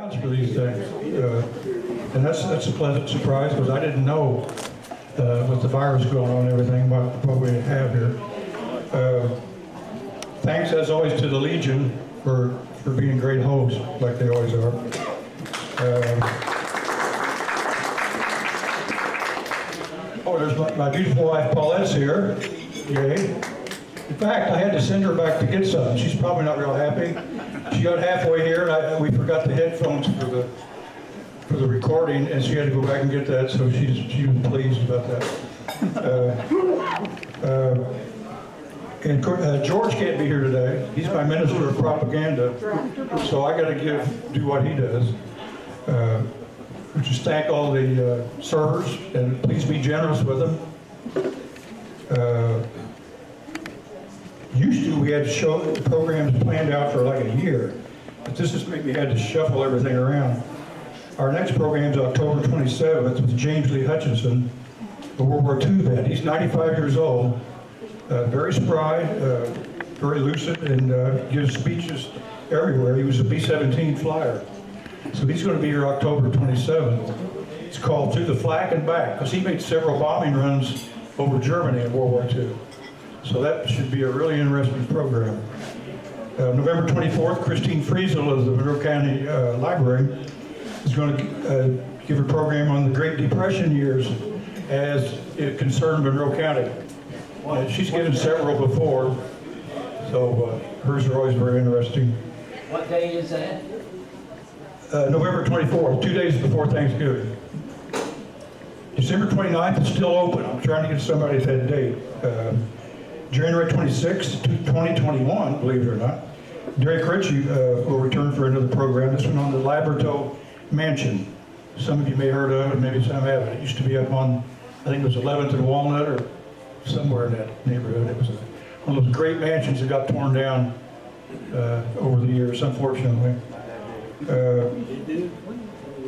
crowds for these things. And that's a pleasant surprise because I didn't know with the virus going on and everything what we have here. Thanks as always to the Legion for being great hosts like they always are. Oh, there's my beautiful wife Paulette's here. Yay. In fact, I had to send her back to get some. She's probably not real happy. She got halfway here, and we forgot the headphones for the recording, and she had to go back and get that. So she was pleased about that. And George can't be here today. He's my minister of propaganda, so I got to do what he does. Just thank all the servers, and please be generous with them. Used to, we had show programs planned out for like a year, but this has made me had to shuffle everything around. Our next program is October 27th with James Lee Hutchinson, a World War II vet. He's 95 years old, very spry, very lucid, and gives speeches everywhere. He was a B-17 flyer. So he's going to be here October 27th. It's called To the Flak and Back, because he made several bombing runs over Germany in World War II. So that should be a really interesting program. November 24th, Christine Friesel of the Monroe County Library is going to give a program on the Great Depression years as it concerned Monroe County. She's given several before, so hers are always very interesting. What day is that? November 24th, 2 days before Thanksgiving. December 29th is still open. I'm trying to get somebody at that date. January 26th, 2021, believe it or not, Derek Ritchie will return for another program. This one on the Laborto Mansion. Some of you may have heard of it, maybe some haven't. It used to be up on, I think it was 11th and Walnut or somewhere in that neighborhood. It was one of those great mansions that got torn down over the years, unfortunately.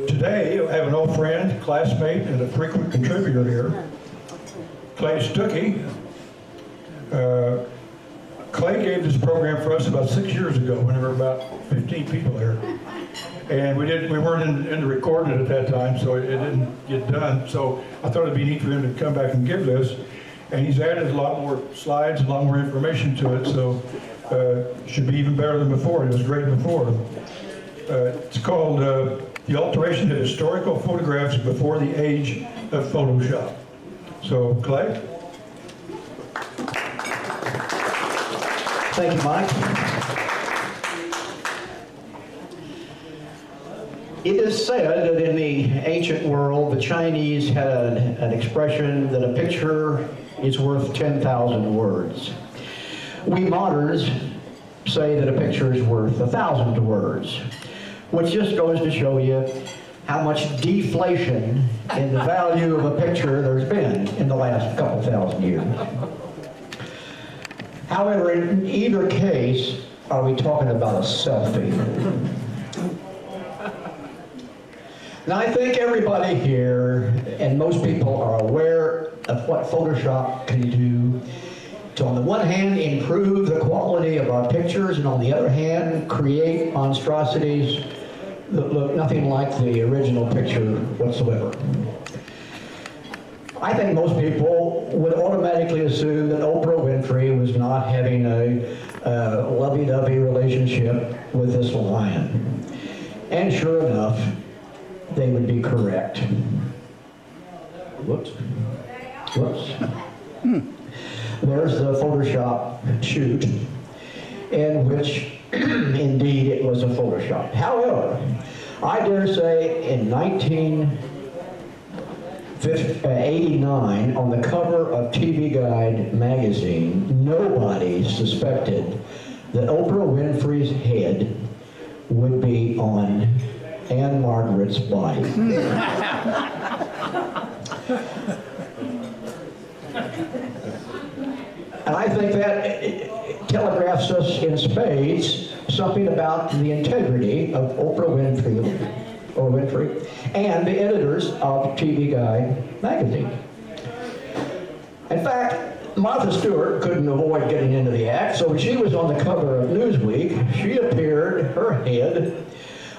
Today, I have an old friend, classmate, and a frequent contributor here, Clay Stuckey. Clay gave this program for us about 6 years ago when there were about 15 people here. And we weren't in the recording it at that time, so it didn't get done. So I thought it'd be neat for him to come back and give this. And he's added a lot more slides, a lot more information to it, so it should be even better than before. It was great before. It's called The Alteration of Historical Photographs Before the Age of Photoshop. So, Clay? Thank you, Mike. It is said that in the ancient world, the Chinese had an expression that a picture is worth 10,000 words. We moderns say that a picture is worth 1,000 words, which just goes to show you how much deflation in the value of a picture there's been in the last couple thousand years. However, in either case, are we talking about a selfie? Now, I think everybody here, and most people, are aware of what Photoshop can do to, on the one hand, improve the quality of our pictures, and on the other hand, create monstrosities that look nothing like the original picture whatsoever. I think most people would automatically assume that Oprah Winfrey was not having a lovey-dovey relationship with this lion. And sure enough, they would be correct. Whoops. There's the Photoshop shoot, in which indeed it was a Photoshop. However, I dare say in 1989, on the cover of TV Guide magazine, nobody suspected that Oprah Winfrey's head would be on Anne Margaret's body. And I think that telegraphs us in spades something about the integrity of Oprah Winfrey and the editors of TV Guide magazine. In fact, Martha Stewart couldn't avoid getting into the act, so when she was on the cover of Newsweek, she appeared, her head,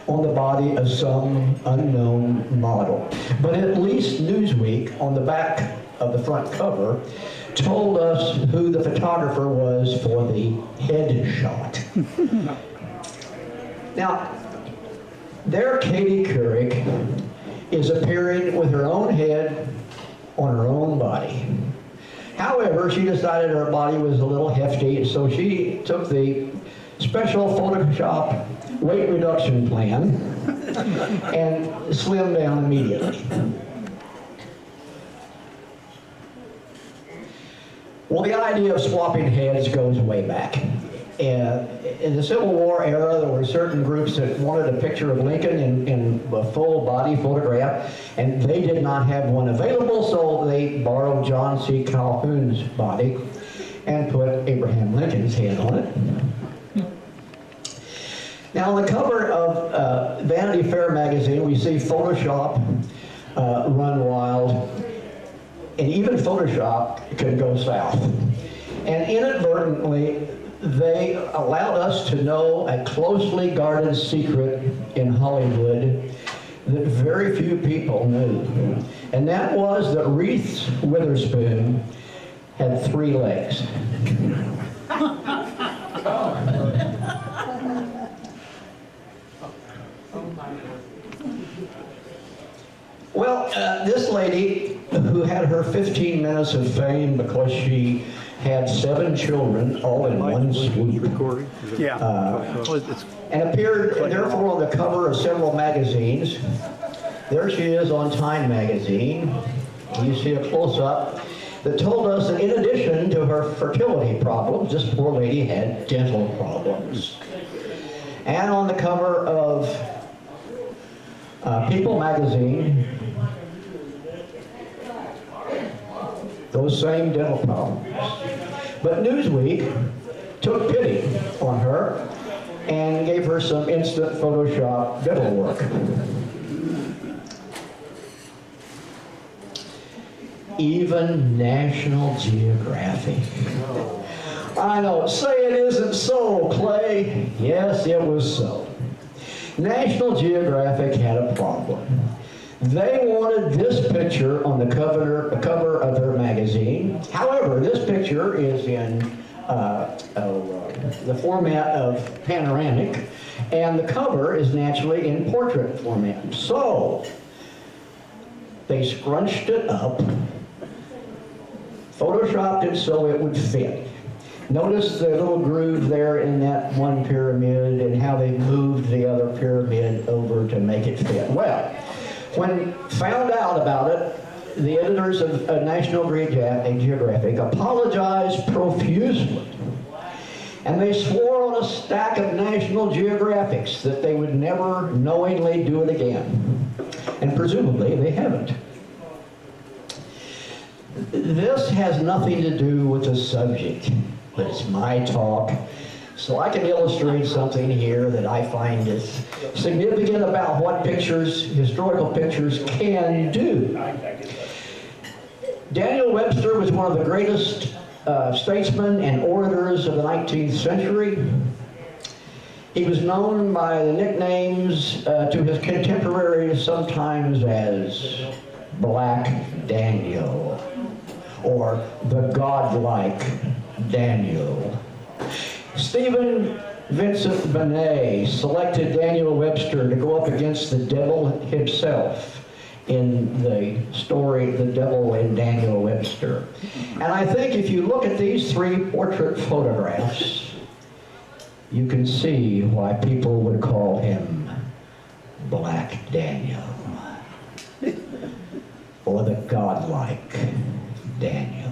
on the body of some unknown model. But at least Newsweek, on the back of the front cover, told us who the photographer was for the headshot. Now, there Katie Couric is appearing with her own head on her own body. However, she decided her body was a little hefty, so she took the special Photoshop weight reduction plan and slimmed down immediately. Well, the idea of swapping heads goes way back. In the Civil War era, there were certain groups that wanted a picture of Lincoln in a full body photograph, and they did not have one available, so they borrowed John C. Calhoun's body and put Abraham Lincoln's head on it. Now, on the cover of Vanity Fair magazine, we see Photoshop run wild, and even Photoshop can go south. And inadvertently, they allowed us to know a closely guarded secret in Hollywood that very few people knew. And that was that Reese Witherspoon had 3 legs. Well, this lady who had her 15 minutes of fame because she had 7 children all in one swoop. And appeared therefore on the cover of several magazines. There she is on Time magazine. You see a close-up that told us that in addition to her fertility problems, this poor lady had dental problems. And on the cover of People magazine, those same dental problems. But Newsweek took pity on her and gave her some instant Photoshop dental work. Even National Geographic. I know, say it isn't so, Clay. Yes, it was so. National Geographic had a problem. They wanted this picture on the cover of their magazine. However, this picture is in the format of panoramic, and the cover is naturally in portrait format. So, they scrunched it up, photoshopped it so it would fit. Notice the little groove there in that one pyramid and how they moved the other pyramid over to make it fit. Well, when found out about it, the editors of National Geographic apologized profusely. And they swore on a stack of National Geographics that they would never knowingly do it again. And presumably they haven't. This has nothing to do with the subject, but it's my talk. So I can illustrate something here that I find is significant about what pictures, historical pictures, can do. Daniel Webster was one of the greatest statesmen and orators of the 19th century. He was known by the nicknames to his contemporaries sometimes as Black Daniel or the godlike Daniel. Stephen Vincent Benet selected Daniel Webster to go up against the devil himself in the story, The Devil in Daniel Webster. And I think if you look at these 3 portrait photographs, you can see why people would call him Black Daniel or the godlike Daniel.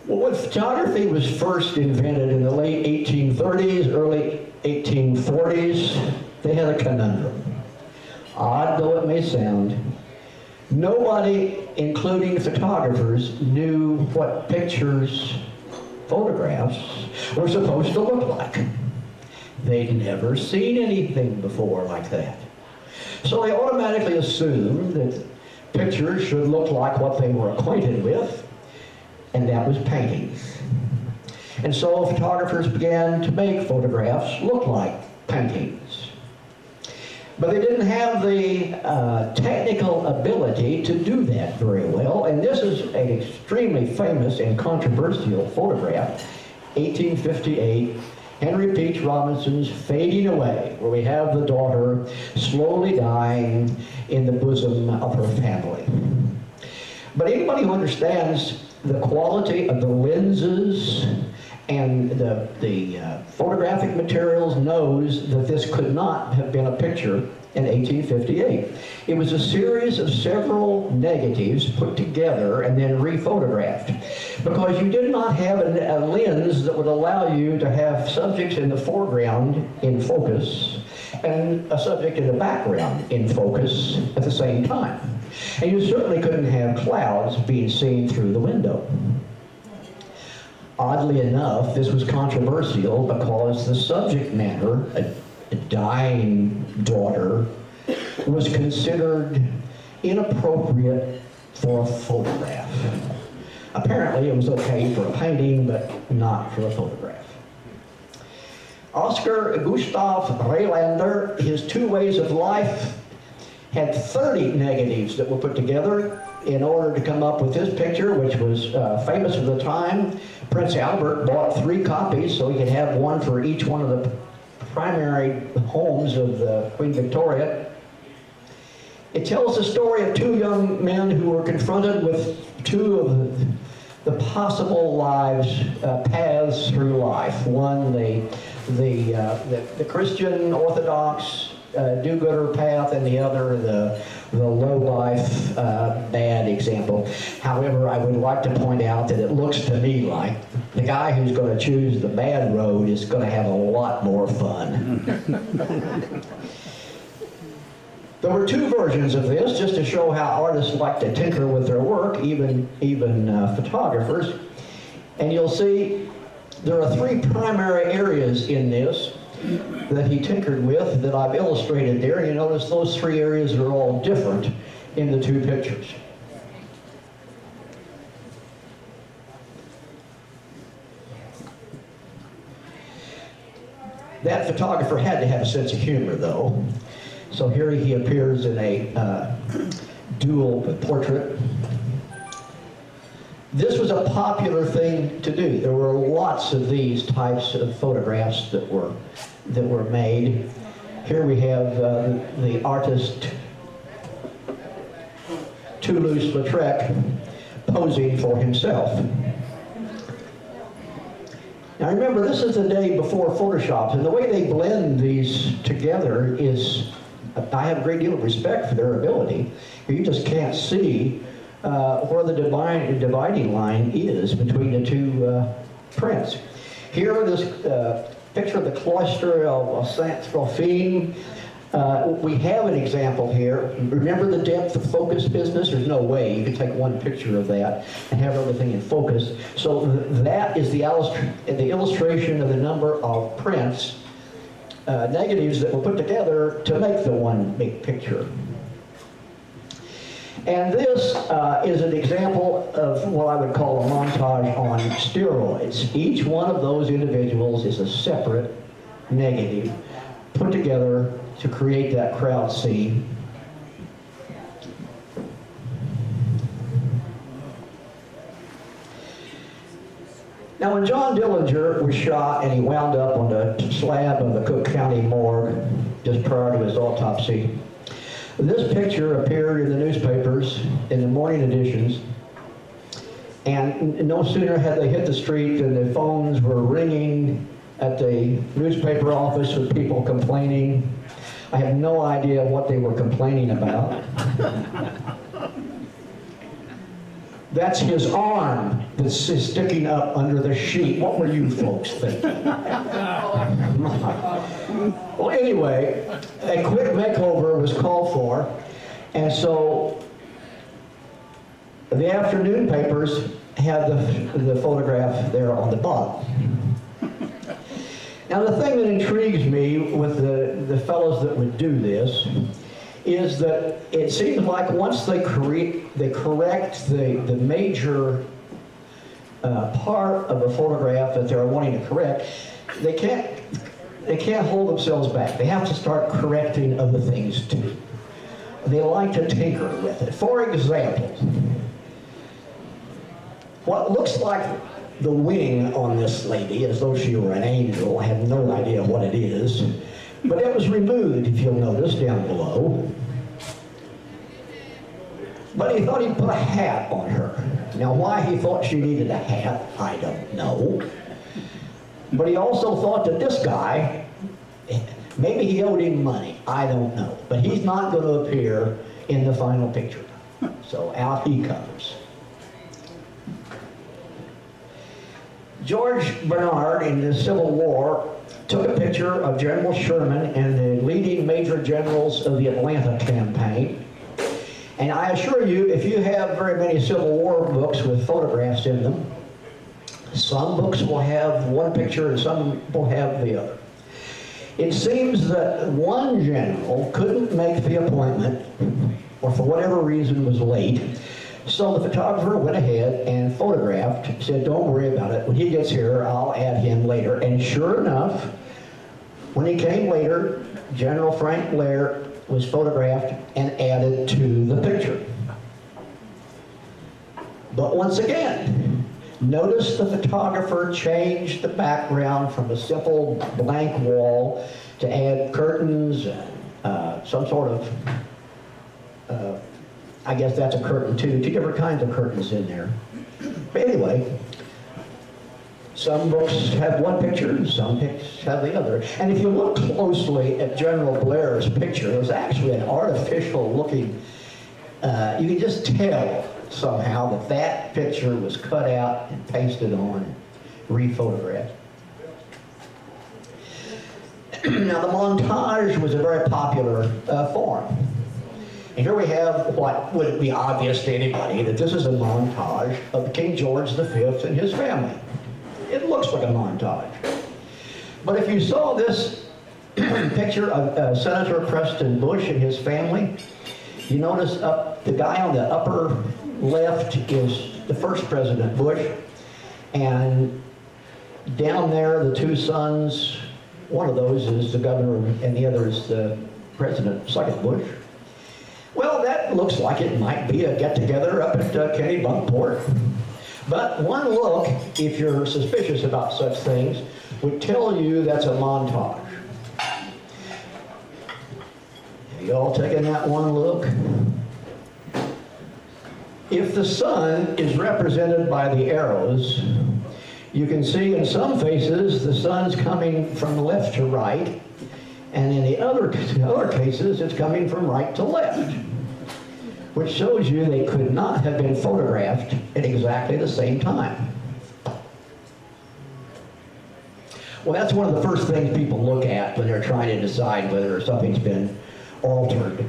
Well, when photography was first invented in the late 1830s, early 1840s, they had a conundrum. Odd though it may sound, nobody, including photographers, knew what pictures, photographs, were supposed to look like. They'd never seen anything before like that. So they automatically assumed that pictures should look like what they were acquainted with, and that was paintings. And so photographers began to make photographs look like paintings. But they didn't have the technical ability to do that very well. And this is an extremely famous and controversial photograph, 1858, Henry Peach Robinson's Fading Away, where we have the daughter slowly dying in the bosom of her family. But anybody who understands the quality of the lenses and the photographic materials knows that this could not have been a picture in 1858. It was a series of several negatives put together and then rephotographed, because you did not have a lens that would allow you to have subjects in the foreground in focus and a subject in the background in focus at the same time. And you certainly couldn't have clouds being seen through the window. Oddly enough, this was controversial because the subject matter, a dying daughter, was considered inappropriate for a photograph. Apparently it was okay for a painting, but not for a photograph. Oscar Gustav Rejlander, his Two Ways of Life, had 30 negatives that were put together in order to come up with this picture, which was famous at the time. Prince Albert bought 3 copies so he could have one for each one of the primary homes of Queen Victoria. It tells the story of 2 young men who were confronted with 2 of the possible paths through life. One, the Christian Orthodox do-gooder path, and the other, the low-life bad example. However, I would like to point out that it looks to me like the guy who's going to choose the bad road is going to have a lot more fun. There were 2 versions of this, just to show how artists like to tinker with their work, even photographers. And you'll see there are 3 primary areas in this that he tinkered with that I've illustrated there. You notice those 3 areas are all different in the 2 pictures. That photographer had to have a sense of humor, though. So here he appears in a dual portrait. This was a popular thing to do. There were lots of these types of photographs that were made. Here we have the artist Toulouse-Lautrec posing for himself. Now remember, this is the day before Photoshop, and the way they blend these together is, I have a great deal of respect for their ability. You just can't see where the dividing line is between the 2 prints. Here, this picture of the cloister of Saint-Trophime. We have an example here. Remember the depth of focus business? There's no way you could take one picture of that and have everything in focus. So that is the illustration of the number of prints, negatives that were put together to make the one big picture. And this is an example of what I would call a montage on steroids. Each one of those individuals is a separate negative put together to create that crowd scene. Now, when John Dillinger was shot and he wound up on the slab of the Cook County morgue just prior to his autopsy, this picture appeared in the newspapers in the morning editions, and no sooner had they hit the street than the phones were ringing at the newspaper office with people complaining. I have no idea what they were complaining about. That's his arm that's sticking up under the sheet. What were you folks thinking? Well, anyway, a quick makeover was called for, and so the afternoon papers had the photograph there on the bottom. Now, the thing that intrigues me with the fellows that would do this is that it seems like once they correct the major part of a photograph that they're wanting to correct, they can't they can't hold themselves back. They have to start correcting other things too. They like to tinker with it. For example, what looks like the wing on this lady, as though she were an angel, I have no idea what it is, but it was removed, if you'll notice, down below. But he thought he'd put a hat on her. Now, why he thought she needed a hat, I don't know. But he also thought that this guy, maybe he owed him money, I don't know. But he's not going to appear in the final picture. So out he comes. George Bernard, in the Civil War, took a picture of General Sherman and the leading major generals of the Atlanta campaign. And I assure you, if you have very many Civil War books with photographs in them, some books will have one picture and some will have the other. It seems that one general couldn't make the appointment, or for whatever reason was late, so the photographer went ahead and photographed, said, don't worry about it, when he gets here, I'll add him later. And sure enough, when he came later, General Frank Blair was photographed and added to the picture. But once again, notice the photographer changed the background from a simple blank wall to add curtains and some sort of, I guess that's a curtain too, two different kinds of curtains in there. But anyway, some books have one picture and some books have the other. And if you look closely at General Blair's picture, it was actually an artificial looking, you can just tell somehow that that picture was cut out and pasted on and rephotographed. Now the montage was a very popular form. And here we have what would be obvious to anybody, that this is a montage of King George V and his family. It looks like a montage. But if you saw this picture of Senator Preston Bush and his family, you notice the guy on the upper left is the first President Bush, and down there the two sons, one of those is the governor and the other is the President, second Bush. Well, that looks like it might be a get-together up at Kennebunkport. But one look, if you're suspicious about such things, would tell you that's a montage. Have you all taken that one look? If the sun is represented by the arrows, you can see in some faces the sun's coming from left to right, and in the other cases it's coming from right to left, which shows you they could not have been photographed at exactly the same time. Well, that's one of the first things people look at when they're trying to decide whether something's been altered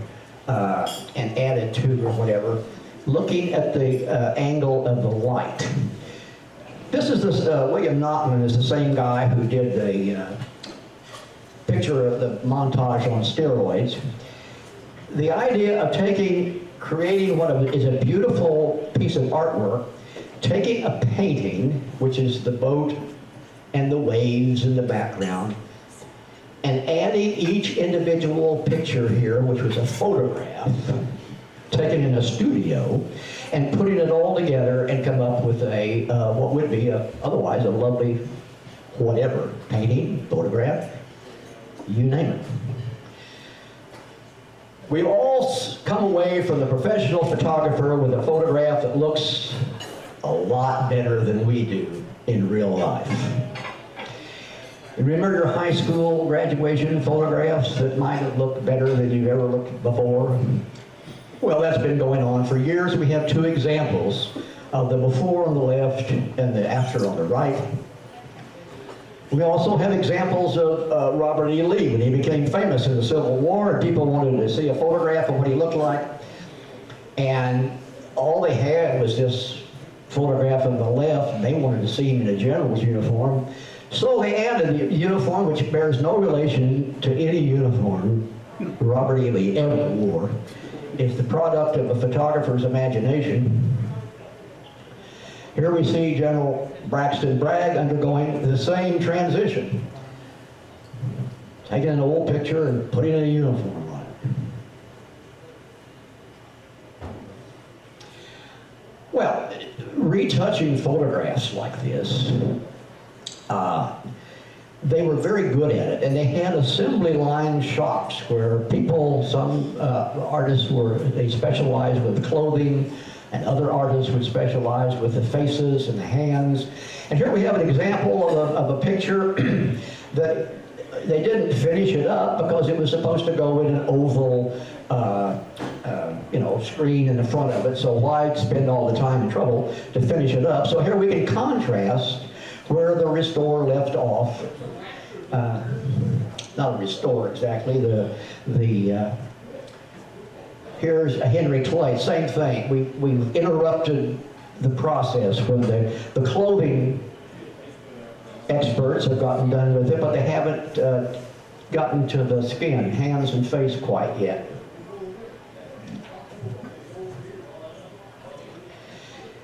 and added to or whatever, looking at the angle of the light. This is this, William Notman is the same guy who did the picture of the montage on steroids. The idea of creating what is a beautiful piece of artwork, taking a painting, which is the boat and the waves in the background, and adding each individual picture here, which was a photograph taken in a studio, and putting it all together and come up with a what would be otherwise a lovely whatever, painting, photograph, you name it. We all come away from the professional photographer with a photograph that looks a lot better than we do in real life. You remember your high school graduation photographs that might have looked better than you've ever looked before? Well, that's been going on for years. We have two examples of the before on the left and the after on the right. We also have examples of Robert E. Lee when he became famous in the Civil War, and people wanted to see a photograph of what he looked like. And all they had was this photograph on the left, and they wanted to see him in a general's uniform. So they added the uniform, which bears no relation to any uniform Robert E. Lee ever wore. It's the product of a photographer's imagination. Here we see General Braxton Bragg undergoing the same transition. taking an old picture and putting a uniform on it. Well, retouching photographs like this, they were very good at it, and they had assembly line shops where people, some artists they specialized with clothing, and other artists would specialize with the faces and the hands. And here we have an example of a picture that they didn't finish it up because it was supposed to go in an oval screen in the front of it, so why spend all the time and trouble to finish it up? So here we can contrast where the restore left off. Not a restore exactly, here's a Henry Clay, same thing. We've interrupted the process when the clothing experts have gotten done with it, but they haven't gotten to the skin, hands and face quite yet.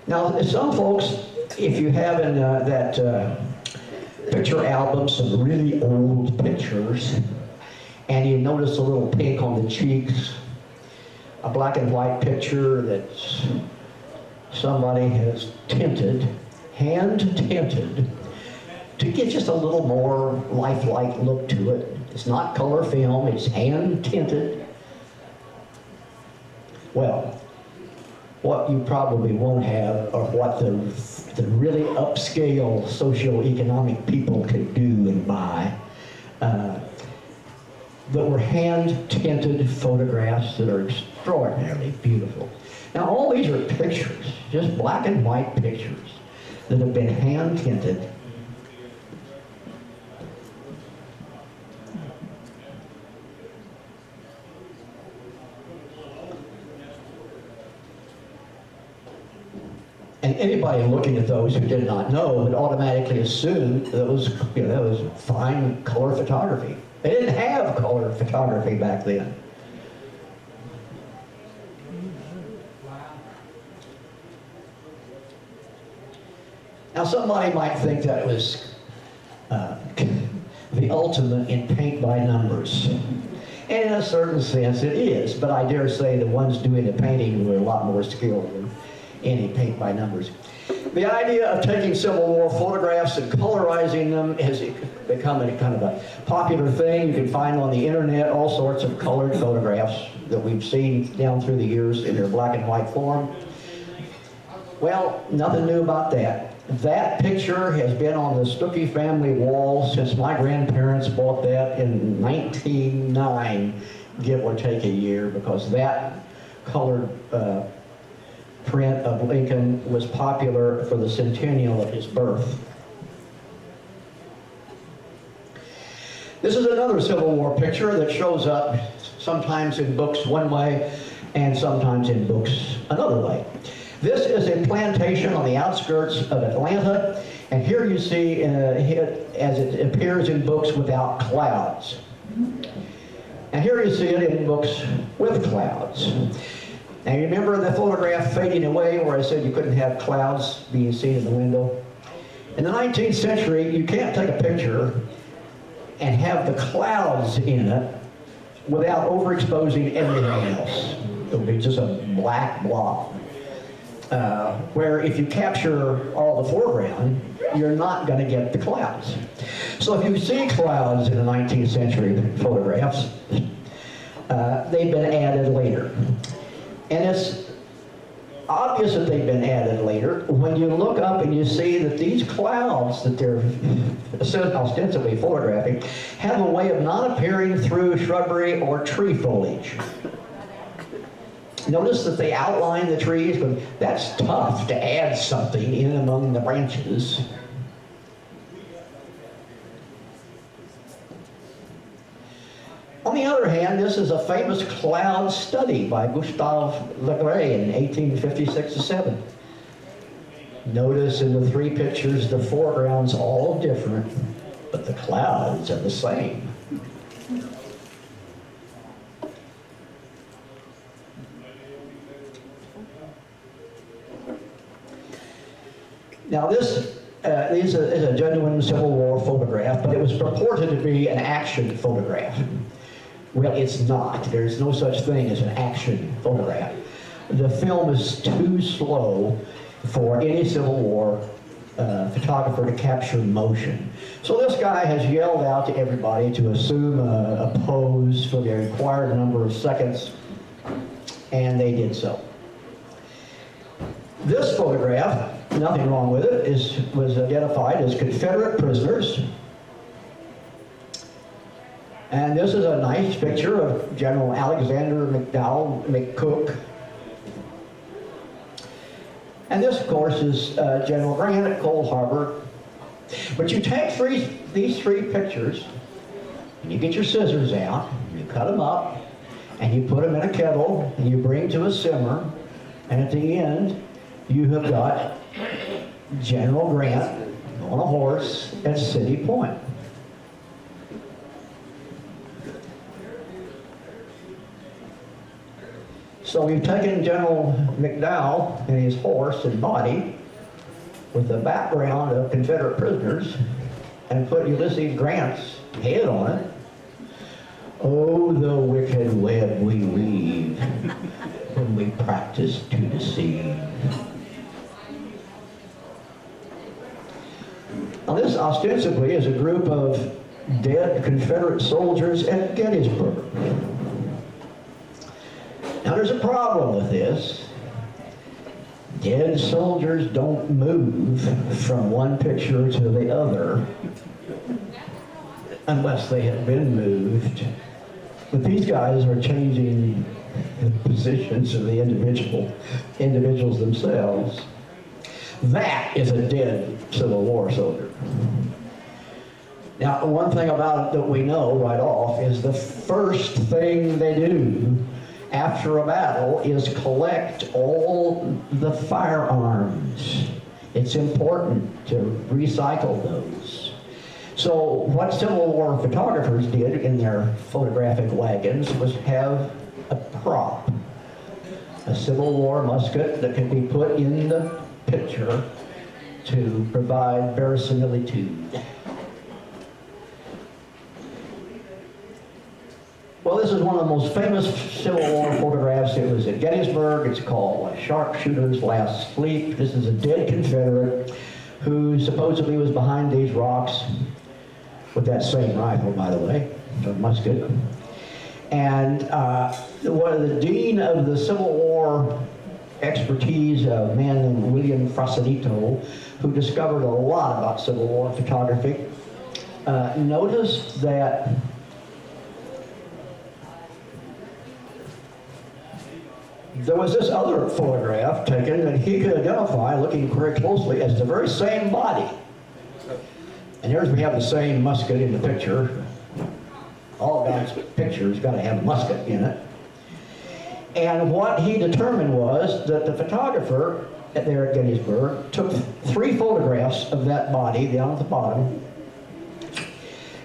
Now, some folks, if you have in that picture album some really old pictures, and you notice a little pink on the cheeks, a black and white picture that somebody has tinted, hand tinted, to get just a little more lifelike look to it. It's not color film, it's hand tinted. Well, what you probably won't have are what the really upscale socioeconomic people could do and buy. That were hand-tinted photographs that are extraordinarily beautiful. Now all these are pictures, just black and white pictures that have been hand-tinted. And anybody looking at those who did not know would automatically assume that was fine color photography. They didn't have color photography back then. Now somebody might think that it was the ultimate in paint by numbers. And in a certain sense it is, but I dare say the ones doing the painting were a lot more skilled than any paint by numbers. The idea of taking Civil War photographs and colorizing them has become a kind of a popular thing. You can find on the internet all sorts of colored photographs that we've seen down through the years in their black and white form. Well, nothing new about that. That picture has been on the Stuckey family wall since my grandparents bought that in 1909, give or take a year, because that colored print of Lincoln was popular for the centennial of his birth. This is another Civil War picture that shows up sometimes in books one way and sometimes in books another way. This is a plantation on the outskirts of Atlanta, and here you see it as it appears in books without clouds. And here you see it in books with clouds. Now you remember the photograph fading away where I said you couldn't have clouds being seen in the window? In the 19th century, you can't take a picture and have the clouds in it without overexposing everything else. It would be just a black blob. Where if you capture all the foreground, you're not going to get the clouds. So if you see clouds in the 19th century photographs, they've been added later. And it's obvious that they've been added later when you look up and you see that these clouds that they're ostensibly photographing have a way of not appearing through shrubbery or tree foliage. Notice that they outline the trees, but that's tough to add something in among the branches. On the other hand, this is a famous cloud study by Gustave Le Gray in 1856-7. Notice in the three pictures, the foreground's all different, but the clouds are the same. Now this This is a genuine Civil War photograph, but it was purported to be an action photograph. Well, it's not. There's no such thing as an action photograph. The film is too slow for any Civil War photographer to capture motion. So this guy has yelled out to everybody to assume a pose for the required number of seconds, and they did so. This photograph, nothing wrong with it, was identified as Confederate prisoners. And this is a nice picture of General Alexander McDowell McCook. And this, of course, is General Grant at Cold Harbor. But you take these three pictures, and you get your scissors out, you cut them up, and you put them in a kettle, and you bring to a simmer, and at the end, you have got General Grant on a horse at City Point. So we've taken General McDowell and his horse and body with the background of Confederate prisoners and put Ulysses Grant's head on it. Oh, the wicked web we weave when we practice to deceive. Now this ostensibly is a group of dead Confederate soldiers at Gettysburg. Now there's a problem with this. Dead soldiers don't move from one picture to the other unless they have been moved. But these guys are changing the positions of the individuals themselves. That is a dead Civil War soldier. Now, one thing about it that we know right off is the first thing they do after a battle is collect all the firearms. It's important to recycle those. So what Civil War photographers did in their photographic wagons was have a prop, a Civil War musket that can be put in the picture to provide verisimilitude. Well, this is one of the most famous Civil War photographs. It was at Gettysburg. It's called Sharpshooter's Last Sleep. This is a dead Confederate who supposedly was behind these rocks with that same rifle, by the way, or musket. And the dean of the Civil War expertise, a man named William Frassanito, who discovered a lot about Civil War photography, noticed that there was this other photograph taken that he could identify, looking very closely, as the very same body. And here's we have the same musket in the picture. All God's pictures got to have a musket in it. And what he determined was that the photographer there at Gettysburg took 3 photographs of that body down at the bottom,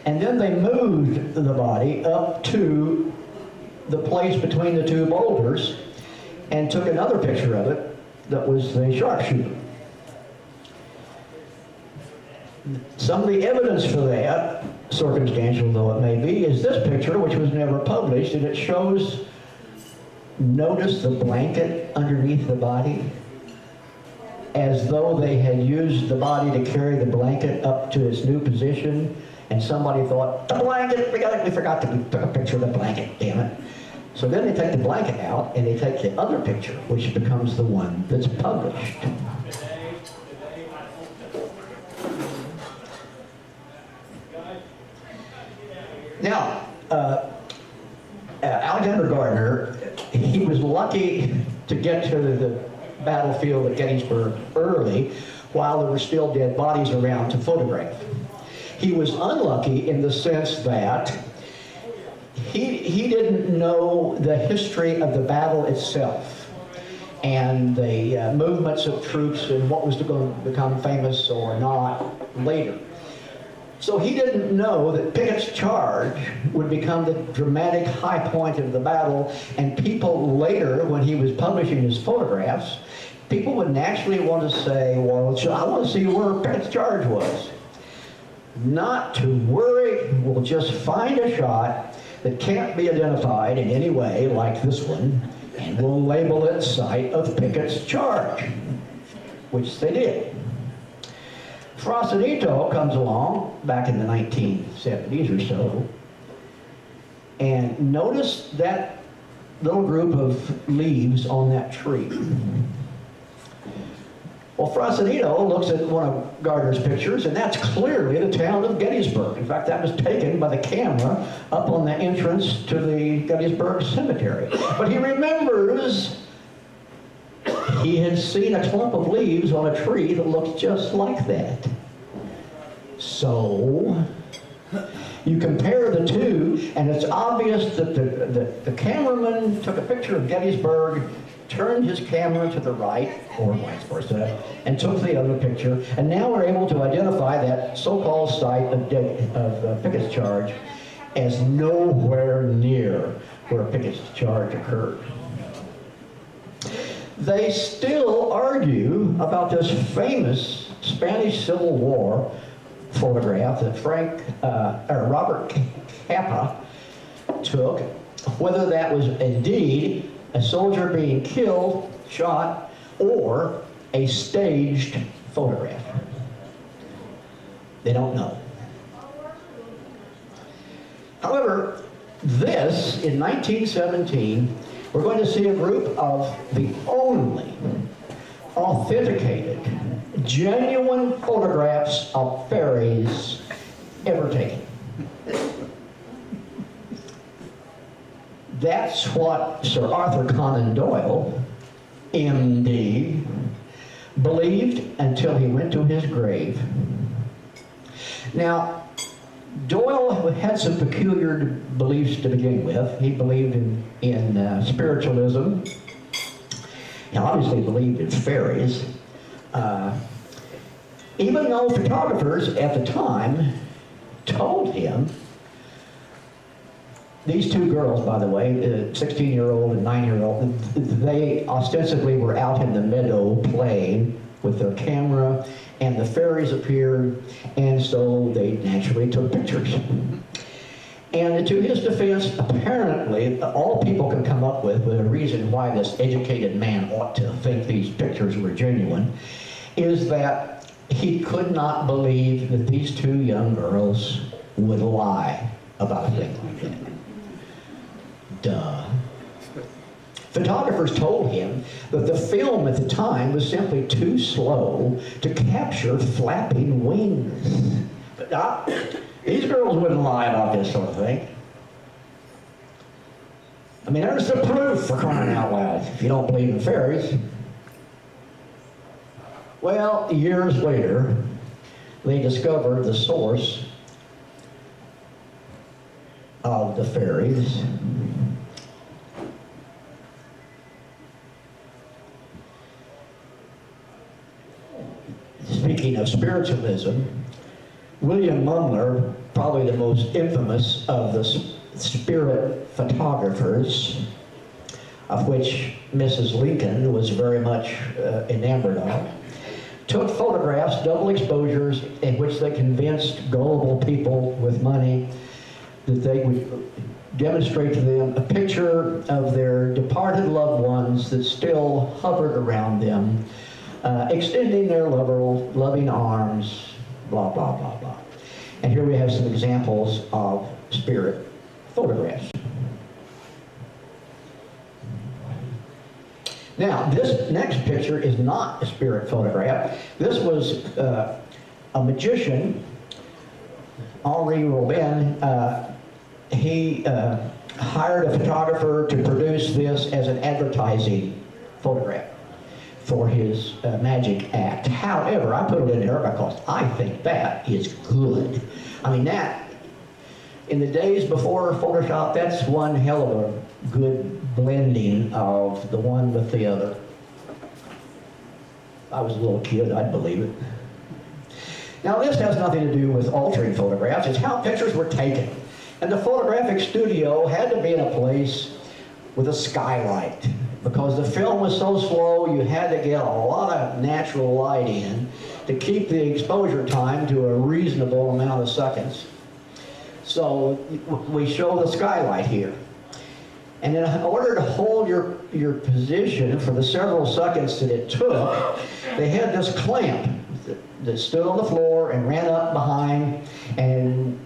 and then they moved the body up to the place between the 2 boulders and took another picture of it that was the sharpshooter. Some of the evidence for that, circumstantial though it may be, is this picture, which was never published, and it shows, notice the blanket underneath the body, as though they had used the body to carry the blanket up to its new position, and somebody thought, the blanket, we forgot to took a picture of the blanket, damn it. So then they take the blanket out, and they take the other picture, which becomes the one that's published. Now, Alexander Gardner, he was lucky to get to the battlefield at Gettysburg early while there were still dead bodies around to photograph. He was unlucky in the sense that he didn't know the history of the battle itself and the movements of troops and what was going to become famous or not later. So he didn't know that Pickett's charge would become the dramatic high point of the battle, and people later, when he was publishing his photographs, people would naturally want to say, well, I want to see where Peck's charge was. Not to worry, we'll just find a shot that can't be identified in any way, like this one, and we'll label it site of Pickett's charge, which they did. Frostadito comes along back in the 1970s or so, and notice that little group of leaves on that tree. Well, Frostadito looks at one of Gardner's pictures, and that's clearly the town of Gettysburg. In fact, that was taken by the camera up on the entrance to the Gettysburg Cemetery. But he remembers he had seen a clump of leaves on a tree that looked just like that. So, you compare the two, and it's obvious that the cameraman took a picture of Gettysburg, turned his camera to the right, or vice versa, and took the other picture, and now we're able to identify that so-called site of Pickett's charge as nowhere near where Pickett's charge occurred. They still argue about this famous Spanish Civil War photograph that Robert Capa took, whether that was indeed a soldier being killed, shot, or a staged photograph. They don't know. However, this, in 1917, we're going to see a group of the only authenticated, genuine photographs of fairies ever taken. That's what Sir Arthur Conan Doyle, MD, believed until he went to his grave. Now, Doyle had some peculiar beliefs to begin with. He believed in spiritualism. He obviously believed in fairies. Even though photographers at the time told him, these two girls, by the way, 16-year-old and 9-year-old, they ostensibly were out in the meadow playing with their camera, and the fairies appeared, and so they naturally took pictures. And to his defense, apparently, all people can come up with a reason why this educated man ought to think these pictures were genuine, is that he could not believe that these two young girls would lie about a thing like that. Duh. Photographers told him that the film at the time was simply too slow to capture flapping wings. But these girls wouldn't lie about this sort of thing. I mean, there's the proof, for crying out loud, if you don't believe in fairies. Well, years later, they discovered the source of the fairies. Speaking of spiritualism, William Mumler, probably the most infamous of the spirit photographers, of which Mrs. Lincoln was very much enamored of, took photographs, double exposures, in which they convinced gullible people with money that they would demonstrate to them a picture of their departed loved ones that still hovered around them, extending their loving arms, blah, blah, blah, blah. And here we have some examples of spirit photographs. Now, this next picture is not a spirit photograph. This was a magician, Henri Robin. He hired a photographer to produce this as an advertising photograph for his magic act. However, I put it in there because I think that is good. I mean, that, in the days before Photoshop, that's one hell of a good blending of the one with the other. If I was a little kid, I'd believe it. Now, this has nothing to do with altering photographs. It's how pictures were taken. And the photographic studio had to be in a place with a skylight. Because the film was so slow, you had to get a lot of natural light in to keep the exposure time to a reasonable amount of seconds. So we show the skylight here. And in order to hold your position for the several seconds that it took, they had this clamp that stood on the floor and ran up behind, and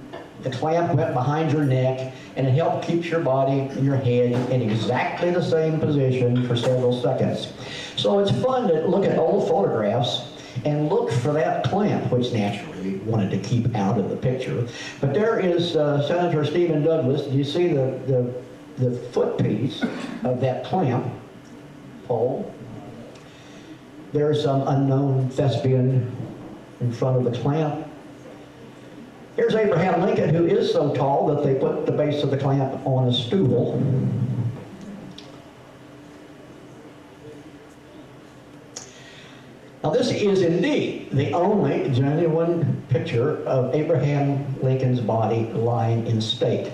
the clamp went behind your neck, and it helped keep your body and your head in exactly the same position for several seconds. So it's fun to look at old photographs and look for that clamp, which naturally we wanted to keep out of the picture. But there is Senator Stephen Douglas. Do you see the footpiece of that clamp pole? There's some unknown thespian in front of the clamp. Here's Abraham Lincoln, who is so tall that they put the base of the clamp on a stool. Now this is indeed the only genuine picture of Abraham Lincoln's body lying in state.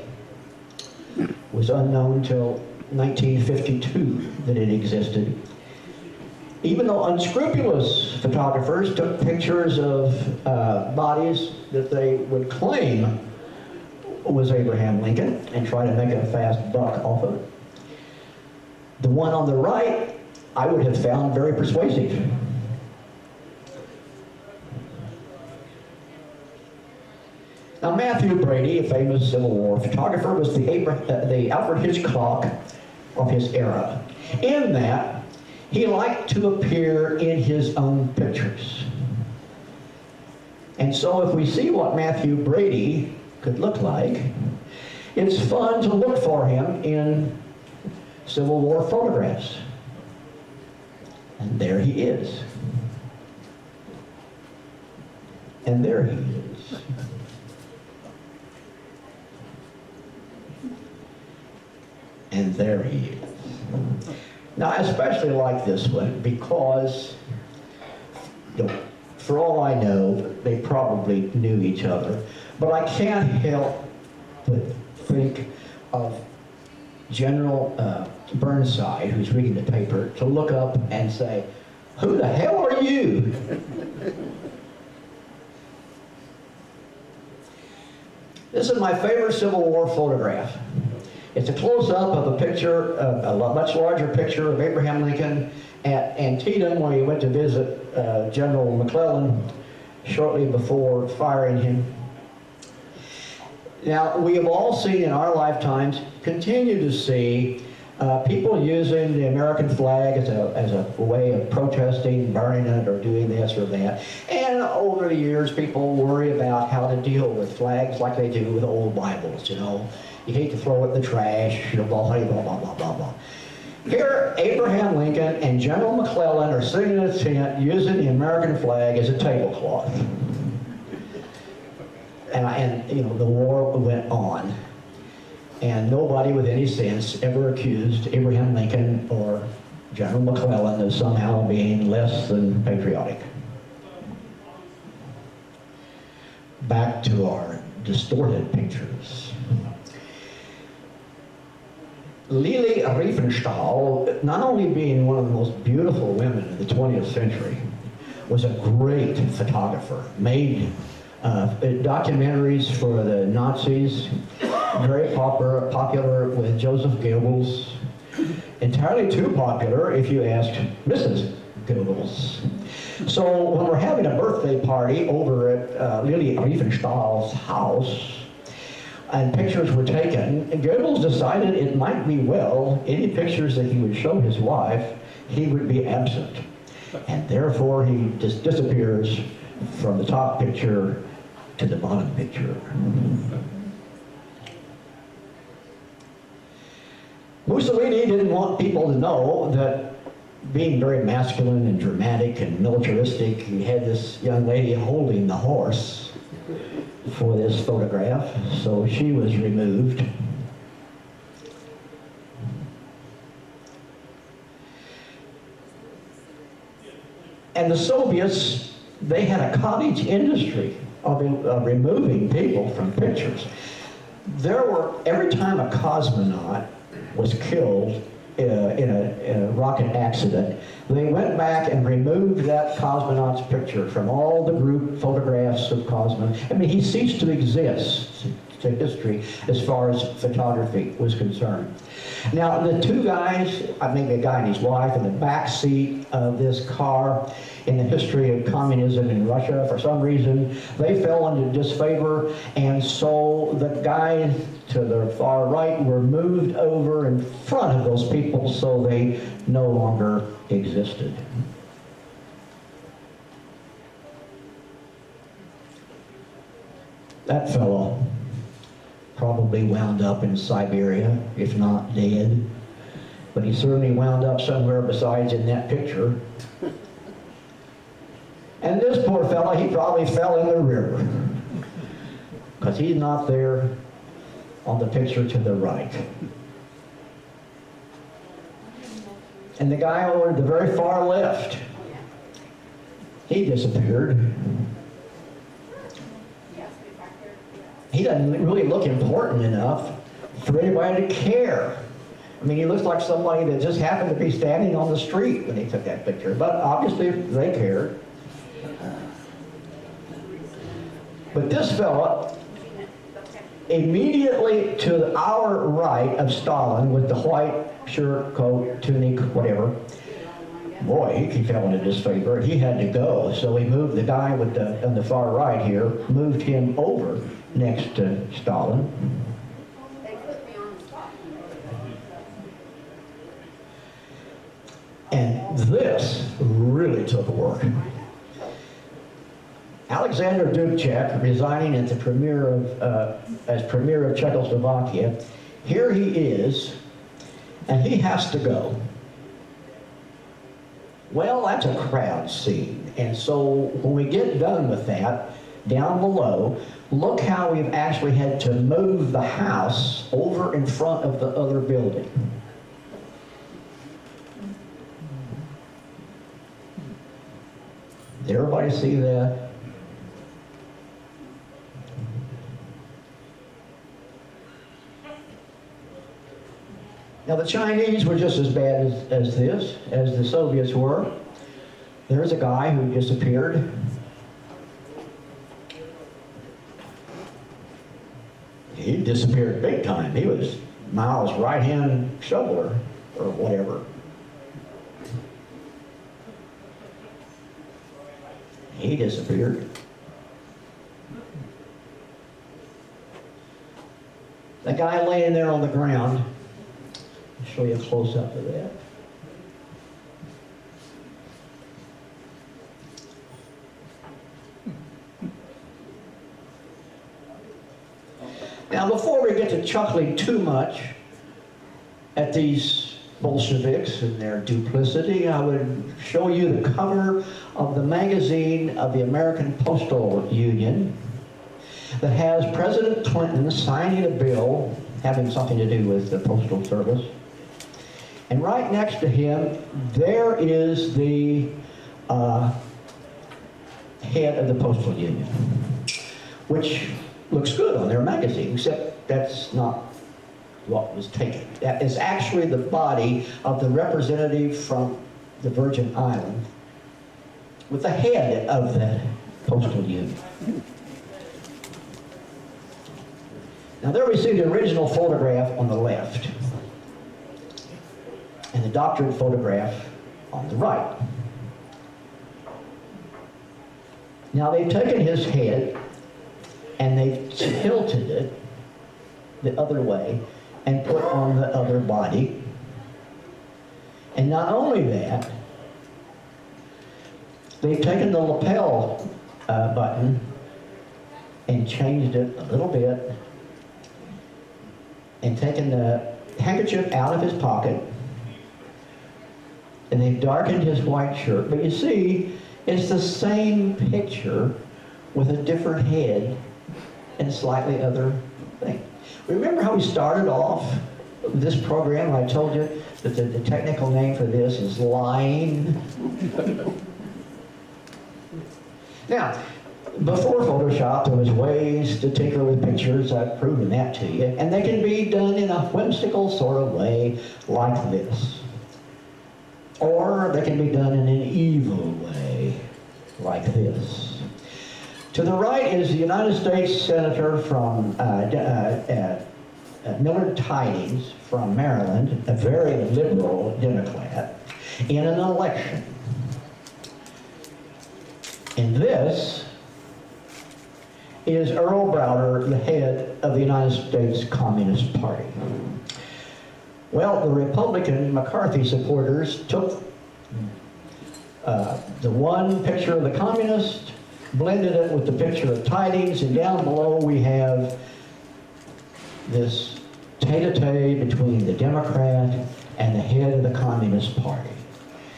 It was unknown till 1952 that it existed. Even though unscrupulous photographers took pictures of bodies that they would claim was Abraham Lincoln and try to make a fast buck off of it. The one on the right, I would have found very persuasive. Now Matthew Brady, a famous Civil War photographer, was the Alfred Hitchcock of his era, in that he liked to appear in his own pictures. And so if we see what Matthew Brady could look like, it's fun to look for him in Civil War photographs. And there he is. And there he is. And there he is. Now, I especially like this one because, for all I know, they probably knew each other. But I can't help but think of General Burnside, who's reading the paper, to look up and say, "Who the hell are you?" This is my favorite Civil War photograph. It's a close-up of a picture, a much larger picture of Abraham Lincoln at Antietam, where he went to visit General McClellan shortly before firing him. Now, we have all seen in our lifetimes, continue to see, people using the American flag as a way of protesting, burning it, or doing this or that. And over the years, people worry about how to deal with flags like they do with old Bibles, you know. You hate to throw it in the trash, you know, blah, blah, blah, blah, blah, blah. Here, Abraham Lincoln and General McClellan are sitting in a tent using the American flag as a tablecloth. And you know, the war went on. And nobody with any sense ever accused Abraham Lincoln or General McClellan of somehow being less than patriotic. Back to our distorted pictures. Lili Riefenstahl, not only being one of the most beautiful women of the 20th century, was a great photographer, made documentaries for the Nazis, very popular with Joseph Goebbels, entirely too popular if you asked Mrs. Goebbels. So when we're having a birthday party over at Lili Riefenstahl's house, and pictures were taken, Goebbels decided it might be well, any pictures that he would show his wife, he would be absent. And therefore he just disappears from the top picture to the bottom picture. Mussolini didn't want people to know that, being very masculine and dramatic and militaristic, he had this young lady holding the horse for this photograph, so she was removed. And the Soviets, they had a cottage industry of removing people from pictures. There were, every time a cosmonaut was killed in a rocket accident. They went back and removed that cosmonaut's picture from all the group photographs of cosmonauts. I mean, he ceased to exist to history as far as photography was concerned. Now, the two guys, maybe a guy and his wife, in the back seat of this car in the history of communism in Russia, for some reason, they fell into disfavor, and so the guys to the far right were moved over in front of those people so they no longer existed. That fellow probably wound up in Siberia, if not dead. But he certainly wound up somewhere besides in that picture. And this poor fellow, he probably fell in the river, because he's not there on the picture to the right. And the guy over at the very far left, he disappeared. He doesn't really look important enough for anybody to care. I mean, he looks like somebody that just happened to be standing on the street when he took that picture, but obviously they cared. But this fella, immediately to our right of Stalin, with the white shirt, coat, tunic, whatever, boy, he fell into disfavor. He had to go, so he moved the guy on the far right here, moved him over next to Stalin. They put me on the spot. And this really took work. Alexander Dubček, resigning as premier of Czechoslovakia, here he is, and he has to go. Well, that's a crowd scene, and so when we get done with that, down below, look how we've actually had to move the house over in front of the other building. Did everybody see that? Now, the Chinese were just as bad as the Soviets were. There's a guy who disappeared. He disappeared big time. He was Mao's right-hand shoveler, or whatever. He disappeared. The guy laying there on the ground, I'll show you a close-up of that. Now, before we get to chuckling too much at these Bolsheviks and their duplicity, I would show you the cover of the magazine of the American Postal Union that has President Clinton signing a bill having something to do with the Postal Service. And right next to him, there is the head of the Postal Union, which looks good on their magazine, except that's not what was taken. That is actually the body of the representative from the Virgin Islands with the head of the Postal Union. Now there we see the original photograph on the left and the doctored photograph on the right. Now they've taken his head and they've tilted it the other way and put on the other body. And not only that, they've taken the lapel button and changed it a little bit and taken the handkerchief out of his pocket, and they've darkened his white shirt. But you see, it's the same picture with a different head and slightly other thing. Remember how we started off this program? I told you that the technical name for this is lying. Now, Before Photoshop, there was ways to tinker with pictures. I've proven that to you. And they can be done in a whimsical sort of way like this. Or they can be done in an evil way like this. To the right is the United States Senator from Millard Tidings from Maryland, a very liberal Democrat, in an election. And this is Earl Browder, the head of the United States Communist Party. Well, the Republican McCarthy supporters took the one picture of the communist, blended it with the picture of Tidings, and down below we have this tete-a-tete between the Democrat and the head of the Communist Party.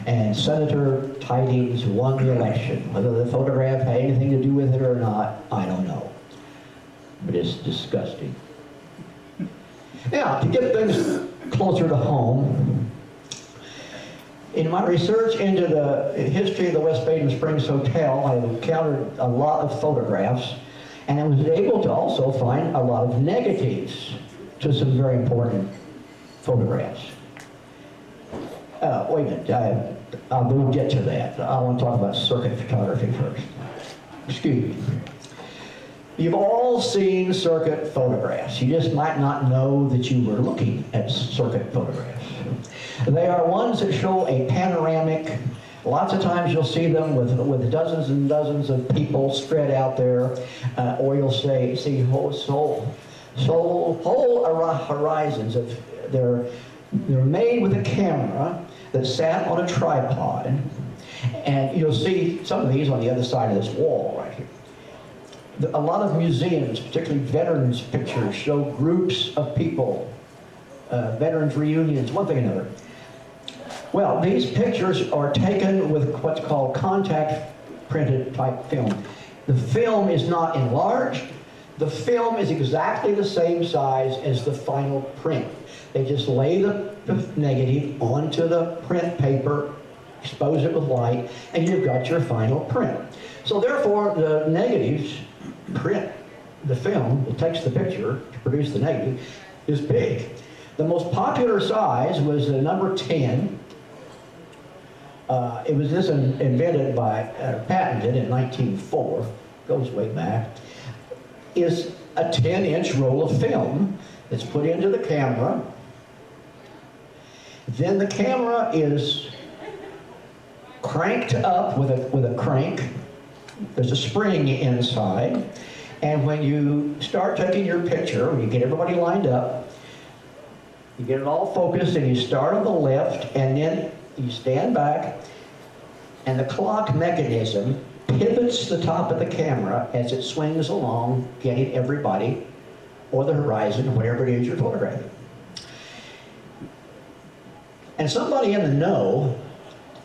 And Senator Tidings won the election. Whether the photograph had anything to do with it or not, I don't know. But it's disgusting. Now, to get things closer to home, in my research into the history of the West Baden Springs Hotel, I encountered a lot of photographs, and I was able to also find a lot of negatives to some very important photographs. Wait a minute, we'll get to that. I want to talk about circuit photography first. Excuse me. You've all seen circuit photographs. You just might not know that you were looking at circuit photographs. They are ones that show a panoramic. Lots of times you'll see them with dozens and dozens of people spread out there, or you'll see whole horizons of they're made with a camera that sat on a tripod, and you'll see some of these on the other side of this wall right here. A lot of museums, particularly veterans pictures, show groups of people, veterans reunions, one thing or another. Well, these pictures are taken with what's called contact printed type film. The film is not enlarged. The film is exactly the same size as the final print. They just lay the negative onto the print paper, expose it with light, and you've got your final print. So therefore, the negatives print the film that takes the picture to produce the negative is big. The most popular size was the number 10. It was this invented by, patented in 1904, goes way back, is a 10-inch roll of film that's put into the camera. Then the camera is cranked up with a crank. There's a spring inside. And when you start taking your picture, when you get everybody lined up, you get it all focused, and you start on the left, and then you stand back, and the clock mechanism pivots the top of the camera as it swings along, getting everybody, or the horizon, whatever it is you're photographing. And somebody in the know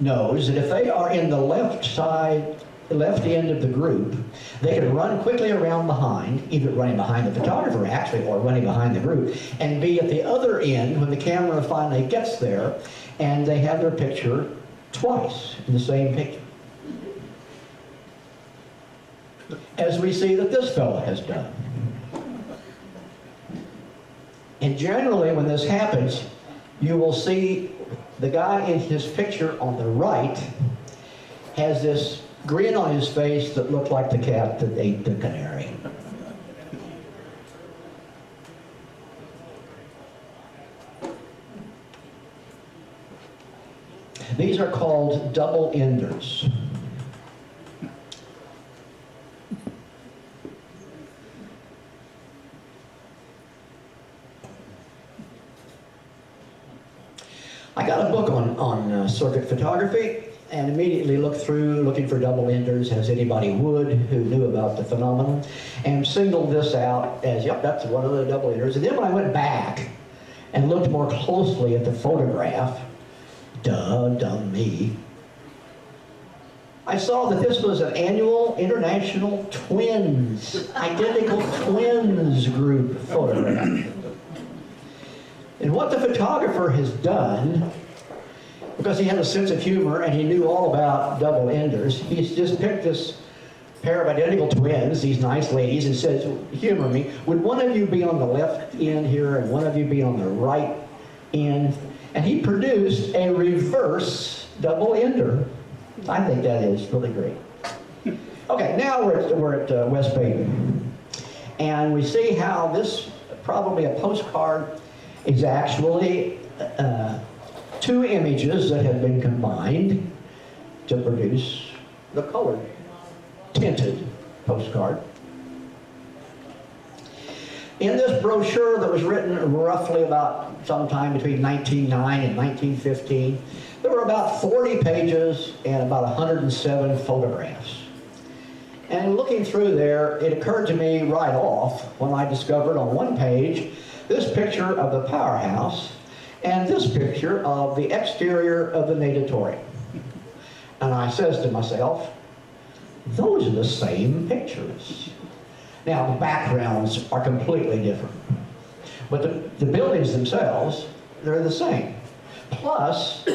knows that if they are in the left side, the left end of the group, they can run quickly around behind, either running behind the photographer actually, or running behind the group, and be at the other end when the camera finally gets there, and they have their picture twice in the same picture. As we see that this fellow has done. And generally when this happens, you will see the guy in his picture on the right has this grin on his face that looked like the cat that ate the canary. These are called double enders. I got a book on circuit photography and immediately looked through looking for double enders, as anybody would who knew about the phenomenon, and singled this out as, yep, that's one of the double enders. And then when I went back and looked more closely at the photograph, dumb me, I saw that this was an annual International Twins, Identical Twins group photograph. And what the photographer has done, because he had a sense of humor and he knew all about double enders, he's just picked this pair of identical twins, these nice ladies, and says, humor me, would one of you be on the left end here and one of you be on the right end? And he produced a reverse double ender. I think that is really great. Okay, now we're at West Baden. And we see how this, probably a postcard, is actually two images that have been combined to produce the colored, tinted postcard. In this brochure that was written roughly about sometime between 1909 and 1915, there were about 40 pages and about 107 photographs. And looking through there, it occurred to me right off when I discovered on one page this picture of the powerhouse and this picture of the exterior of the natatorium. And I says to myself, those are the same pictures. Now, the backgrounds are completely different, but the buildings themselves, they're the same. Plus,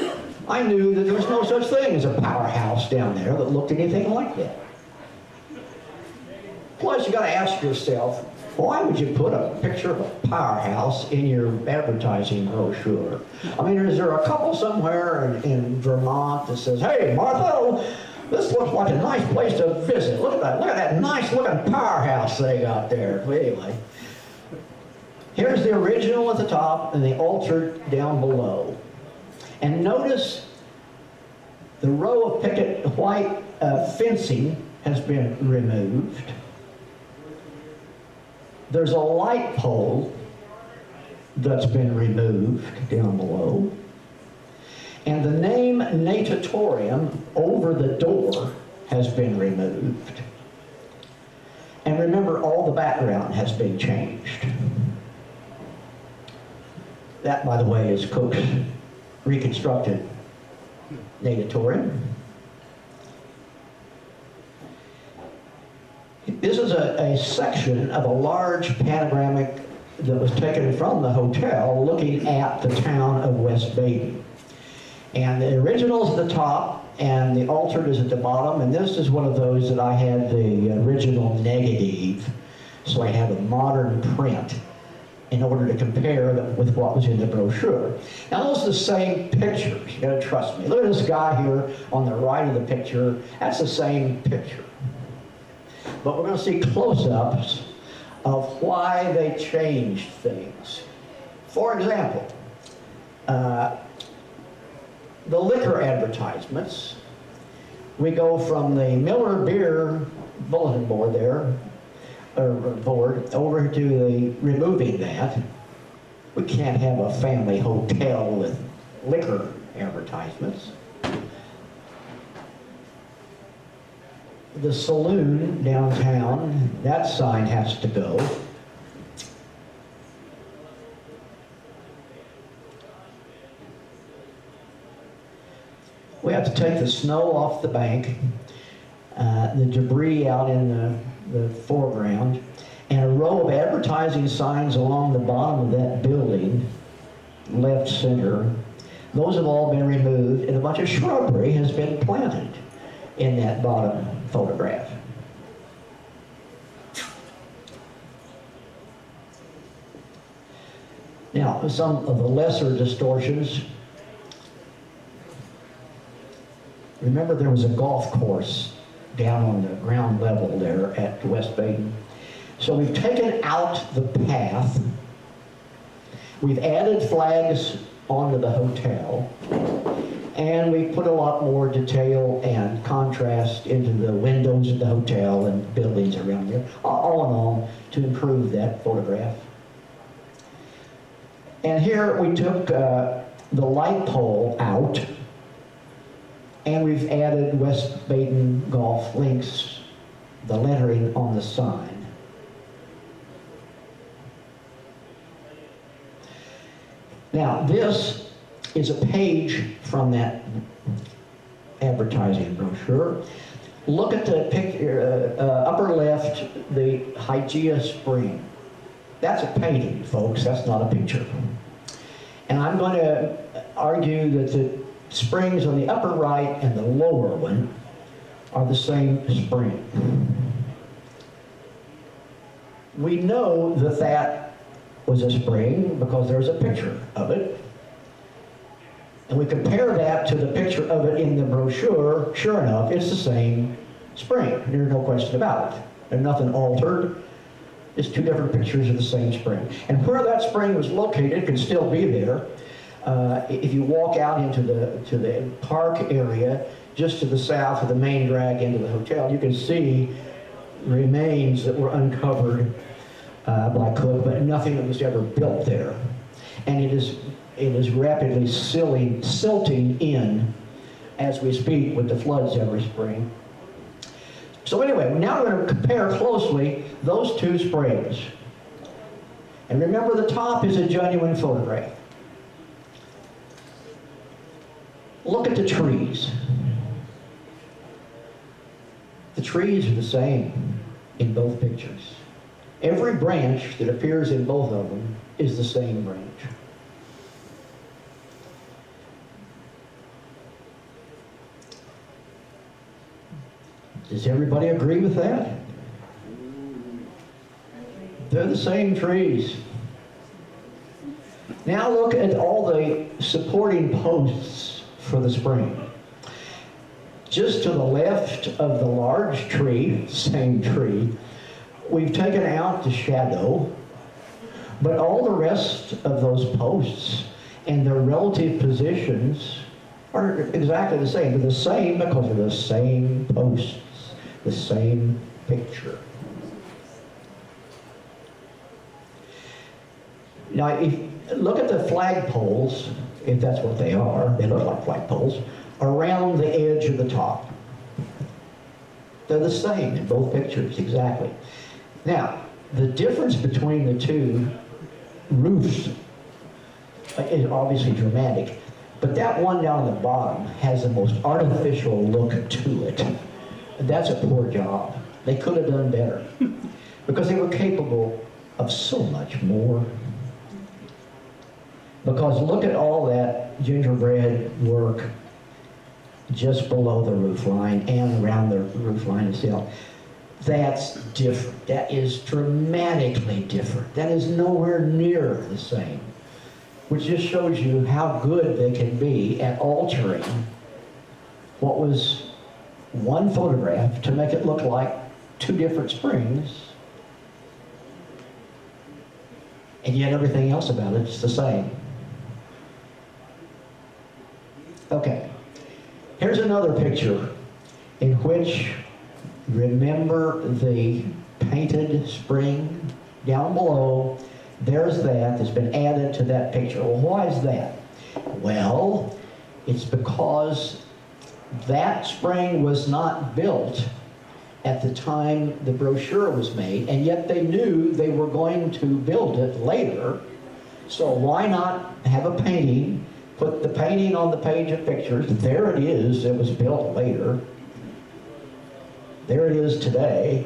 I knew that there was no such thing as a powerhouse down there that looked anything like that. Plus, you got to ask yourself, why would you put a picture of a powerhouse in your advertising brochure? I mean, is there a couple somewhere in Vermont that says, hey, Martha, this looks like a nice place to visit. Look at that nice looking powerhouse they got there. But anyway, here's the original at the top and the altered down below. And notice the row of picket white fencing has been removed. There's a light pole that's been removed down below. And the name natatorium over the door has been removed. And remember, all the background has been changed. That, by the way, is Cook's reconstructed natatorium. This is a section of a large panoramic that was taken from the hotel looking at the town of West Baden. And the original is at the top and the altered is at the bottom, and this is one of those that I had the original negative, so I have a modern print in order to compare with what was in the brochure. Now those are the same pictures, you gotta trust me. Look at this guy here on the right of the picture, that's the same picture. But we're going to see close-ups of why they changed things. For example, the liquor advertisements, we go from the Miller Beer bulletin board there, or board, over to the removing that. We can't have a family hotel with liquor advertisements. The saloon downtown, that sign has to go. We have to take the snow off the bank, the debris out in the foreground, and a row of advertising signs along the bottom of that building, left center. Those have all been removed, and a bunch of shrubbery has been planted in that bottom photograph. Now, some of the lesser distortions. Remember, there was a golf course down on the ground level there at West Baden. So we've taken out the path. We've added flags onto the hotel. And we put a lot more detail and contrast into the windows of the hotel and buildings around there, all in all, to improve that photograph. And here we took the light pole out, and we've added West Baden Golf Links, the lettering on the sign. Now, this is a page from that advertising brochure. Look at the picture, upper left, the Hygeia Spring. That's a painting, folks, that's not a picture. And I'm going to argue that the springs on the upper right and the lower one are the same spring. We know that that was a spring because there's a picture of it. And we compare that to the picture of it in the brochure, sure enough, it's the same spring. There's no question about it. There's nothing altered. It's two different pictures of the same spring. And where that spring was located can still be there. If you walk out into the park area, just to the south of the main drag into the hotel, you can see remains that were uncovered by Cook, but nothing that was ever built there. And it is rapidly silting in as we speak with the floods every spring. So anyway, now we're going to compare closely those two springs. And remember, the top is a genuine photograph. Look at the trees. The trees are the same in both pictures. Every branch that appears in both of them is the same branch. Does everybody agree with that? They're the same trees. Now look at all the supporting posts for the spring. Just to the left of the large tree, same tree, we've taken out the shadow, but all the rest of those posts and their relative positions are exactly the same. They're the same because they're the same posts, the same picture. Now, if look at the flagpoles, if that's what they are, they look like flagpoles, around the edge of the top. They're the same in both pictures, exactly. Now, the difference between the two roofs is obviously dramatic, but that one down the bottom has the most artificial look to it. That's a poor job. They could have done better because they were capable of so much more. Because look at all that gingerbread work just below the roof line and around the roof line itself. That's different. That is dramatically different. That is nowhere near the same. Which just shows you how good they can be at altering what was one photograph to make it look like two different springs. And yet everything else about it is the same. Okay, here's another picture in which, remember the painted spring down below? There's that's been added to that picture. Well, why is that? Well, it's because that spring was not built at the time the brochure was made, and yet they knew they were going to build it later. So why not have a painting, put the painting on the page of pictures? There it is, it was built later. There it is today.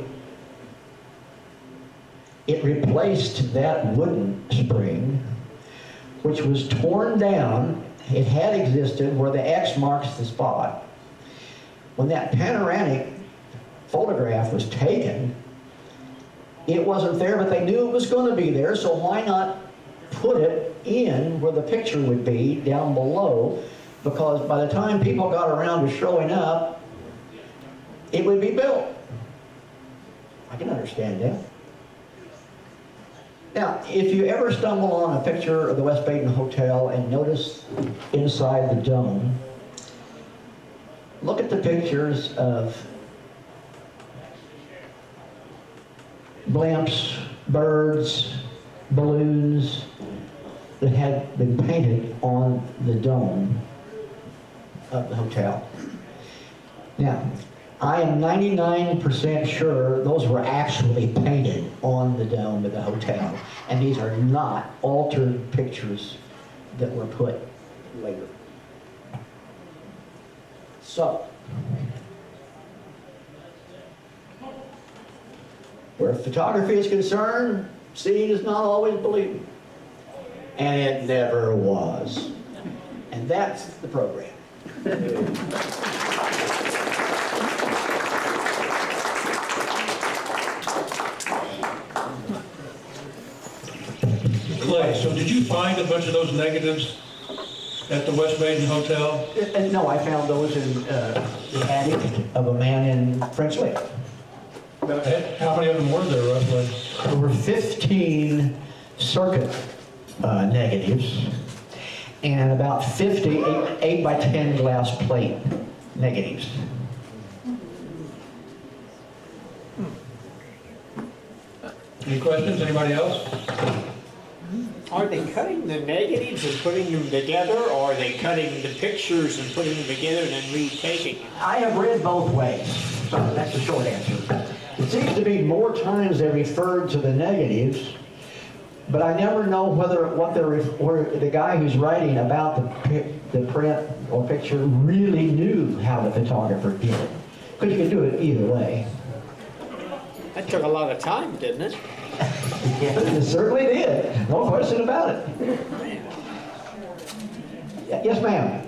It replaced that wooden spring, which was torn down. It had existed where the X marks the spot. When that panoramic photograph was taken, it wasn't there, but they knew it was going to be there, so why not put it in where the picture would be down below? Because by the time people got around to showing up, it would be built. I can understand that. Now, if you ever stumble on a picture of the West Baden Hotel and notice inside the dome, look at the pictures of blimps, birds, balloons that had been painted on the dome of the hotel. Now, I am 99% sure those were actually painted on the dome of the hotel, and these are not altered pictures that were put later. So, where photography is concerned, seeing is not always believing. And it never was. And that's the program. Clay, so did you find a bunch of those negatives at the West Baden Hotel? No, I found those in the attic of a man in French Lick. How many of them were there roughly? There were 15 circuit negatives and about 50 8 by 10 glass plate negatives. Any questions, anybody else? Are they cutting the negatives and putting them together, or are they cutting the pictures and putting them together and then retaking them? I have read both ways, so that's the short answer. It seems to be more times they referred to the negatives, but I never know whether the guy who's writing about the print or picture really knew how the photographer did it. Because you can do it either way. That took a lot of time, didn't it? It certainly did, no question about it. Yes, ma'am.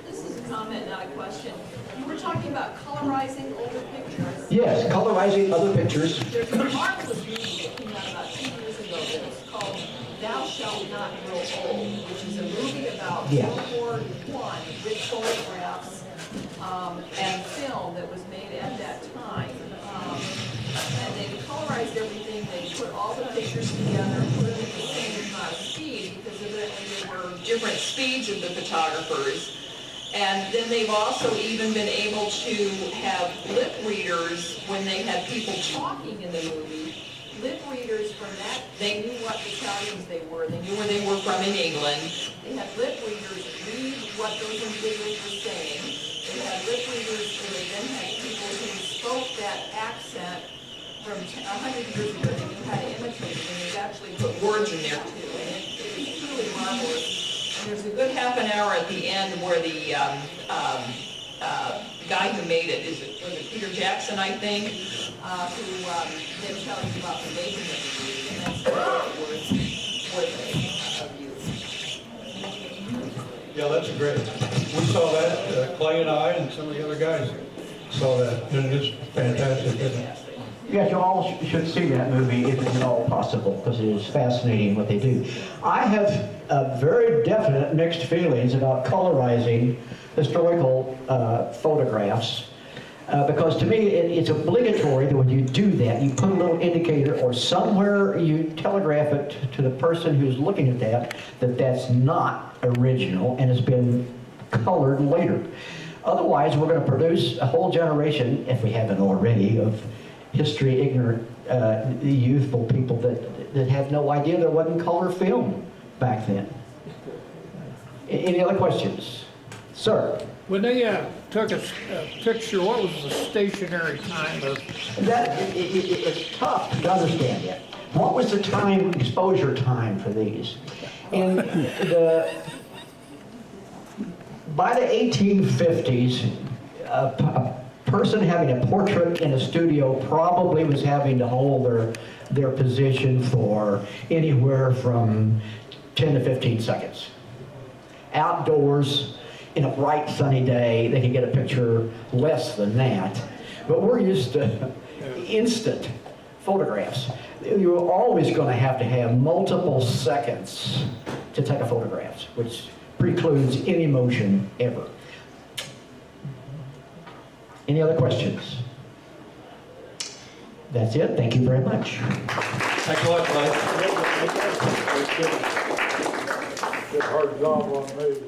This is a comment, not a question. You were talking about colorizing older pictures. Yes, colorizing other pictures. There's a marvelous movie that came out about 2 years ago that was called Thou Shalt Not Grow Old, which is a movie about Yeah. World War I with photographs and film that was made at that time. And they colorized everything, they put all the pictures together, put them at the same speed, because evidently there were different speeds of the photographers. And then they've also even been able to have lip readers when they had people talking in the movie. Lip readers from that, they knew what battalions they were, they knew where they were from in England. They had lip readers read what those individuals were saying. They had lip readers, and they then had people who spoke that accent from 100 years ago. They knew how to imitate it, and they've actually put words in there too. And it was truly marvelous. And there's a good half an hour at the end where the guy who made it, was it Peter Jackson, I think, who they tell you about the making of the movie, and that's worth a view. Yeah, that's great. We saw that, Clay and I and some of the other guys saw that, and it is fantastic, isn't it? Yes, you all should see that movie if it's at all possible, because it is fascinating what they do. I have very definite mixed feelings about colorizing historical photographs, because to me it's obligatory that when you do that, you put a little indicator or somewhere you telegraph it to the person who's looking at that that's not original and has been colored later. Otherwise, we're going to produce a whole generation, if we haven't already, of history ignorant, youthful people that have no idea there wasn't color film back then. Any other questions? Sir? When they took a picture, what was the stationary time of? It's tough to understand yet. What was the time, exposure time for these? And by the 1850s, a person having a portrait in a studio probably was having to hold their position for anywhere from 10 to 15 seconds. Outdoors, in a bright sunny day, they could get a picture less than that. But we're used to instant photographs. You're always going to have multiple seconds to take a photograph, which precludes any motion ever. Any other questions? That's it. Thank you very much. Thanks a lot, Clay. Good hard job on me.